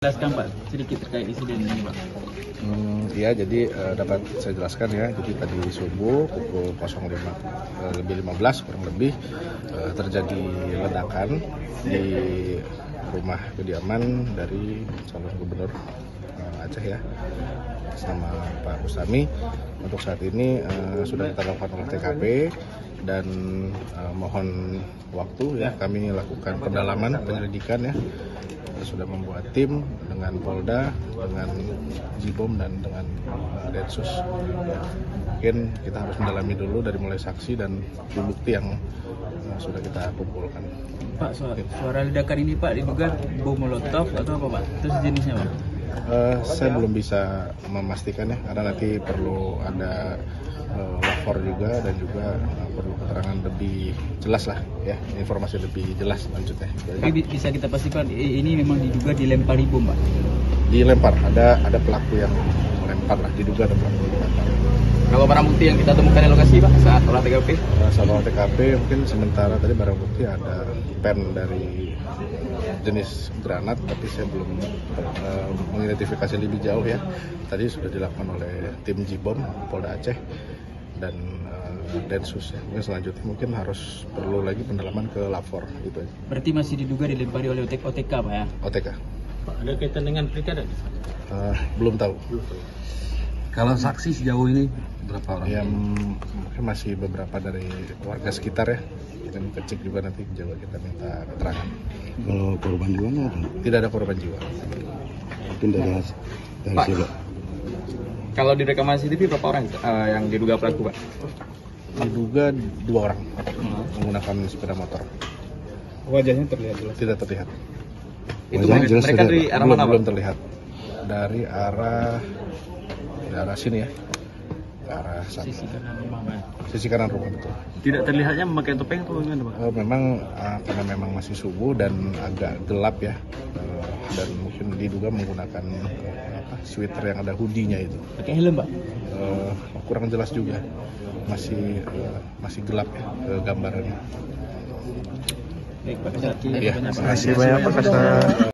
Jelaskan Pak sedikit terkait insiden ini Pak. Ya, jadi dapat saya jelaskan ya. Jadi tadi subuh pukul 05 lebih 15 kurang lebih terjadi ledakan di rumah kediaman dari calon gubernur Aceh ya, sama Pak Kusami. Untuk saat ini sudah kita lakukan olah TKP dan mohon waktu ya, kami lakukan pendalaman penyelidikan ya. Kita sudah membuat tim dengan Polda, dengan Jibom dan dengan Densus. Ya, mungkin kita harus mendalami dulu dari mulai saksi dan bukti yang sudah kita kumpulkan. Pak, suara ledakan ini Pak diduga bom molotov atau apa Pak? Itu sejenisnya Pak? Saya belum bisa memastikan ya, karena nanti perlu ada lapor juga dan juga perlu keterangan lebih jelas lah ya, informasi lebih jelas lanjutnya. Tapi bisa kita pastikan ini memang diduga dilempari bom Pak? Dilempar, ada pelaku yang melempar lah, diduga ada pelaku yang melempar. Kalau barang bukti yang kita temukan di lokasi Pak saat olah TKP? Saat olah TKP mungkin sementara tadi barang bukti ada pen dari jenis granat, tapi saya belum mengidentifikasi lebih jauh ya. Tadi sudah dilakukan oleh tim Jibom Polda Aceh dan Densus ya. Mungkin selanjutnya mungkin harus perlu lagi pendalaman ke lapor gitu aja. Berarti masih diduga dilempari oleh OTK Pak ya? OTK. Pak, ada kaitan dengan pilkada? Belum tahu. Kalau saksi sejauh ini berapa orang? Ya, mungkin masih beberapa dari warga sekitar ya. Kita minta cek juga, nanti juga kita minta keterangan. Kalau korban jiwa ada? Tidak ada korban jiwa. Mungkin dari Pak, juga. kalau di rekaman CCTV berapa orang yang diduga pelaku Pak? Diduga 2 orang menggunakan sepeda motor. Wajahnya terlihat jelas? Tidak terlihat. Itu Wajahnya mereka jelas dari arah mana Pak? Belum terlihat. Dari arah sini ya, ke arah sana. Sisi kanan rumah betul. Tidak terlihatnya memakai topeng atau bagaimana Pak? Memang karena memang masih subuh dan agak gelap ya, dan mungkin diduga menggunakan sweater yang ada hoodie-nya itu. Pakai helm Pak? Kurang jelas juga, masih gelap ya gambarannya. Baik Pak, Ya, terima kasih banyak Pak.